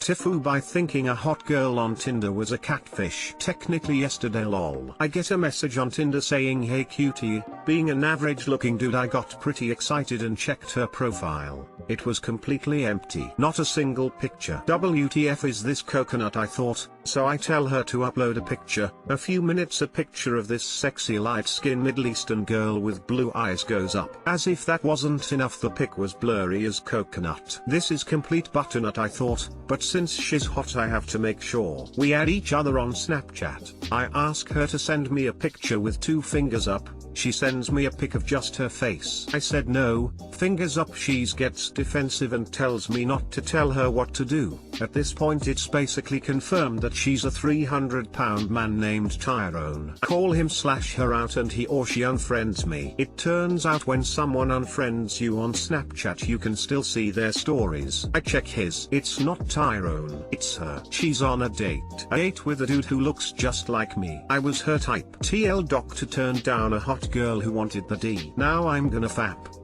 TIFU by thinking a hot girl on Tinder was a catfish. Technically yesterday lol. I get a message on Tinder saying hey cutie, being an average looking dude I got pretty excited and checked her profile. It was completely empty. Not a single picture. WTF is this coconut I thought, so I tell her to upload a picture. A few minutes a picture of this sexy light-skinned Middle Eastern girl with blue eyes goes up. As if that wasn't enough, the pic was blurry as coconut. This is complete butternut I thought, but since she's hot I have to make sure we add each other on Snapchat. I ask her to send me a picture with 2 fingers up. She sends me a pic of just her face. I said no, fingers up. She gets defensive and tells me not to tell her what to do. At this point it's basically confirmed that she's a 300-pound man named Tyrone. I call him / her out and he or she unfriends me. It turns out when someone unfriends you on Snapchat you can still see their stories. I check his. It's not Tyrone, it's her. She's on a date. A date with a dude who looks just like me. I was her type. TL doctor turned down a hot girl who wanted the D. Now I'm gonna fap.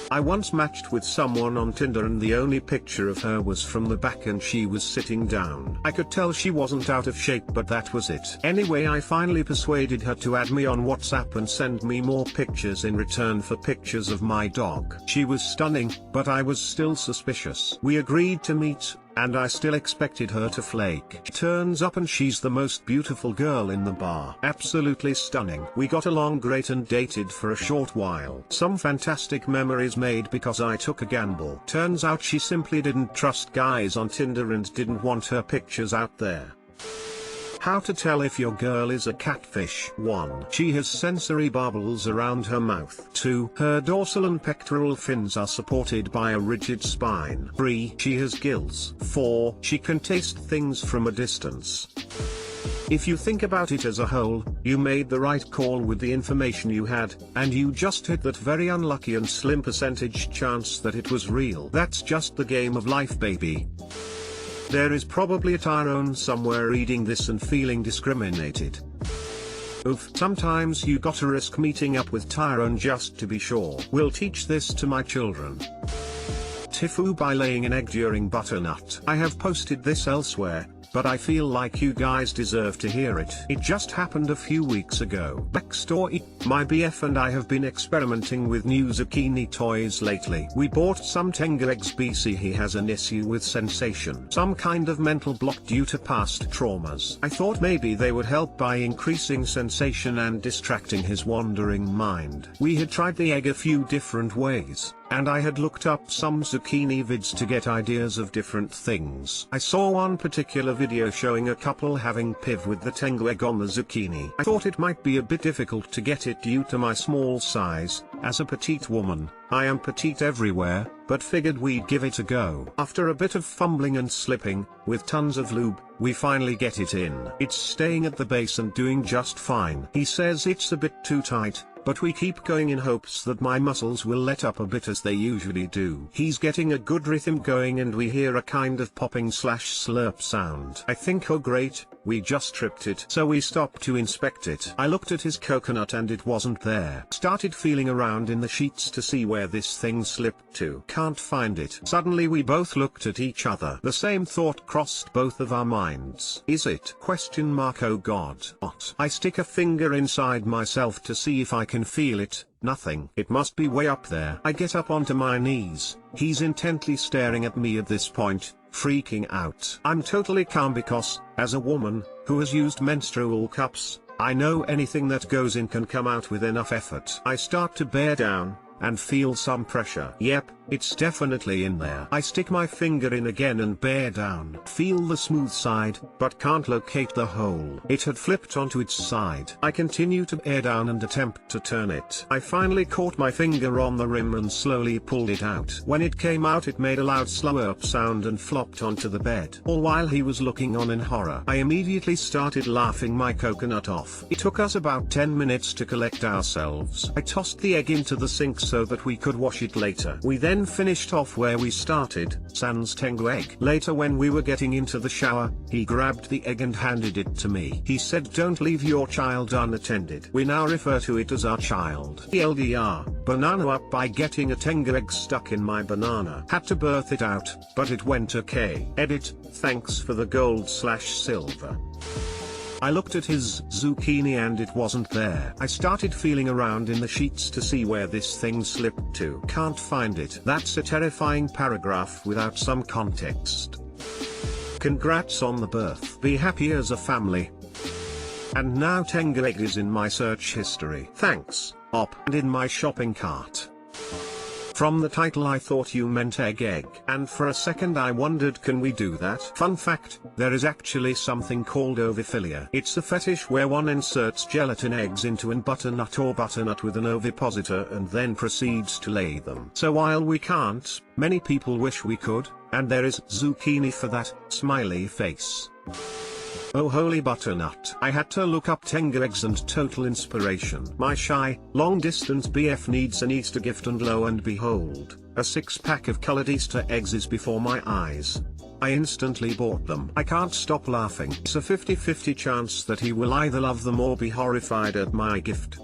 I once matched with someone on Tinder and the only picture of her was from the back and she was sitting down. I could tell she wasn't out of shape, but that was it. Anyway, I finally persuaded her to add me on WhatsApp and send me more pictures in return for pictures of my dog. She was stunning, but I was still suspicious. We agreed to meet, and I still expected her to flake. She turns up and she's the most beautiful girl in the bar. Absolutely stunning. We got along great and dated for a short while. Some fantastic memories made because I took a gamble. Turns out she simply didn't trust guys on Tinder and didn't want her pictures out there. How to tell if your girl is a catfish. 1. She has sensory bubbles around her mouth. 2. Her dorsal and pectoral fins are supported by a rigid spine. 3. She has gills. 4. She can taste things from a distance. If you think about it as a whole, you made the right call with the information you had, and you just hit that very unlucky and slim percentage chance that it was real. That's just the game of life, baby. There is probably a Tyrone somewhere reading this and feeling discriminated. Oof, sometimes you gotta risk meeting up with Tyrone just to be sure. Will teach this to my children. TIFU by laying an egg during butternut. I have posted this elsewhere, but I feel like you guys deserve to hear it. It just happened a few weeks ago. Backstory: my BF and I have been experimenting with new zucchini toys lately. We bought some Tenga eggs BC. He has an issue with sensation. Some kind of mental block due to past traumas. I thought maybe they would help by increasing sensation and distracting his wandering mind. We had tried the egg a few different ways, and I had looked up some zucchini vids to get ideas of different things. I saw one particular video showing a couple having piv with the Tenga egg on the zucchini. I thought it might be a bit difficult to get it due to my small size. As a petite woman, I am petite everywhere, but figured we'd give it a go. After a bit of fumbling and slipping, with tons of lube, we finally get it in. It's staying at the base and doing just fine. He says it's a bit too tight, but we keep going in hopes that my muscles will let up a bit as they usually do. He's getting a good rhythm going and we hear a kind of popping / slurp sound. I think, oh great, we just tripped it. So we stopped to inspect it. I looked at his coconut and it wasn't there. Started feeling around in the sheets to see where this thing slipped to. Can't find it. Suddenly we both looked at each other. The same thought crossed both of our minds. Is it? ? Oh god. What? I stick a finger inside myself to see if I can feel it. Nothing. It must be way up there. I get up onto my knees. He's intently staring at me at this point, freaking out. I'm totally calm because, as a woman, who has used menstrual cups, I know anything that goes in can come out with enough effort. I start to bear down, and feel some pressure. Yep, it's definitely in there. I stick my finger in again and bear down. Feel the smooth side, but can't locate the hole. It had flipped onto its side. I continue to bear down and attempt to turn it. I finally caught my finger on the rim and slowly pulled it out. When it came out it made a loud slurp sound and flopped onto the bed. All while he was looking on in horror. I immediately started laughing my coconut off. It took us about 10 minutes to collect ourselves. I tossed the egg into the sink so so that we could wash it later. We then finished off where we started, sans tengu egg. Later when we were getting into the shower, he grabbed the egg and handed it to me. He said don't leave your child unattended. We now refer to it as our child. TLDR, banana up by getting a tengu egg stuck in my banana. Had to birth it out, but it went okay. Edit, thanks for the gold/silver. I looked at his zucchini and it wasn't there. I started feeling around in the sheets to see where this thing slipped to. Can't find it. That's a terrifying paragraph without some context. Congrats on the birth. Be happy as a family. And now tengu egg is in my search history. Thanks, Op. And in my shopping cart. From the title I thought you meant egg, and for a second I wondered can we do that? Fun fact, there is actually something called oviphilia. It's a fetish where one inserts gelatin eggs into an butternut or butternut with an ovipositor and then proceeds to lay them. So while we can't, many people wish we could, and there is zucchini for that, smiley face. Oh holy butternut. I had to look up tengu eggs and total inspiration. My shy, long-distance BF needs an Easter gift and lo and behold, a 6-pack of colored Easter eggs is before my eyes. I instantly bought them. I can't stop laughing. It's a 50-50 chance that he will either love them or be horrified at my gift.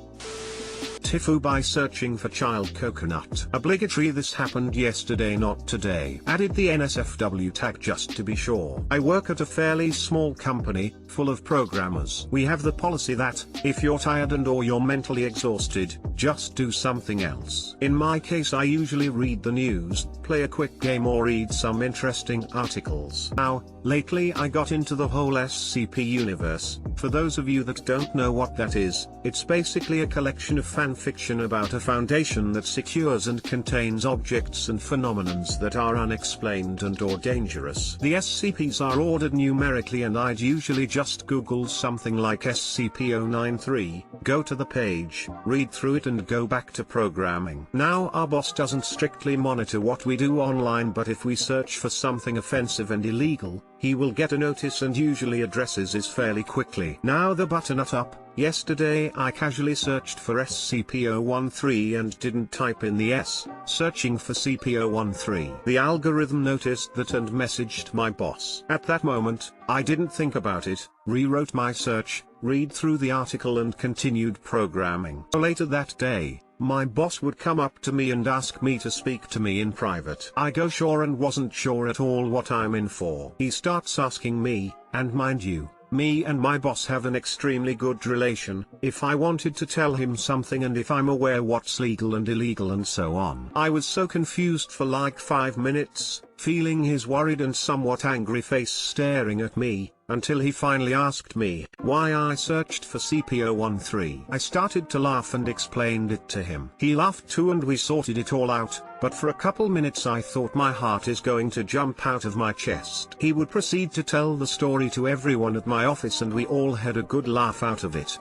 TIFU by searching for child coconut. Obligatory. This happened yesterday not today. Added the NSFW tag just to be sure. I work at a fairly small company, full of programmers. We have the policy that, if you're tired and or you're mentally exhausted, just do something else. In my case I usually read the news, play a quick game or read some interesting articles. Now, lately I got into the whole SCP universe. For those of you that don't know what that is, it's basically a collection of fan fiction about a foundation that secures and contains objects and phenomenons that are unexplained and or dangerous. The SCPs are ordered numerically and I'd usually just Google something like SCP-093, go to the page, read through it and go back to programming. Now our boss doesn't strictly monitor what we do online, but if we search for something offensive and illegal, he will get a notice and usually addresses it fairly quickly. Now the butternut up. Yesterday I casually searched for SCP-013 and didn't type in the S, searching for CP-013. The algorithm noticed that and messaged my boss. At that moment, I didn't think about it, rewrote my search, read through the article and continued programming. Later that day, my boss would come up to me and ask me to speak to me in private. I go sure and wasn't sure at all what I'm in for. He starts asking me, and mind you, me and my boss have an extremely good relation, if I wanted to tell him something and if I'm aware what's legal and illegal and so on. I was so confused for like 5 minutes, feeling his worried and somewhat angry face staring at me, until he finally asked me why I searched for CP-013. I started to laugh and explained it to him. He laughed too and we sorted it all out, but for a couple minutes I thought my heart is going to jump out of my chest. He would proceed to tell the story to everyone at my office and we all had a good laugh out of it.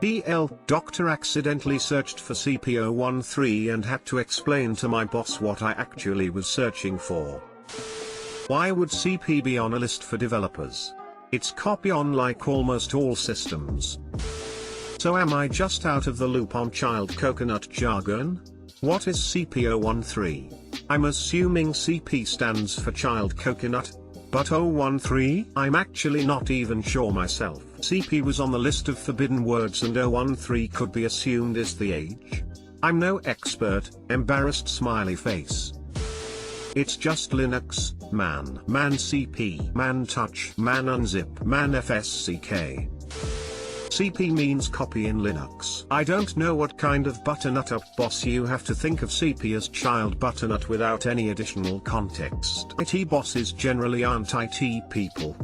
Doctor accidentally searched for CP-013 and had to explain to my boss what I actually was searching for. Why would CP be on a list for developers? It's copy on like almost all systems. So am I just out of the loop on child coconut jargon? What is CP-013? I'm assuming CP stands for child coconut, but 013? I'm actually not even sure myself. CP was on the list of forbidden words and 013 could be assumed is the age. I'm no expert, embarrassed smiley face. It's just Linux, man. Man CP. Man touch. Man unzip. Man FSCK. CP means copy in Linux. I don't know what kind of butternut up boss you have to think of CP as child butternut without any additional context. IT bosses generally aren't IT people.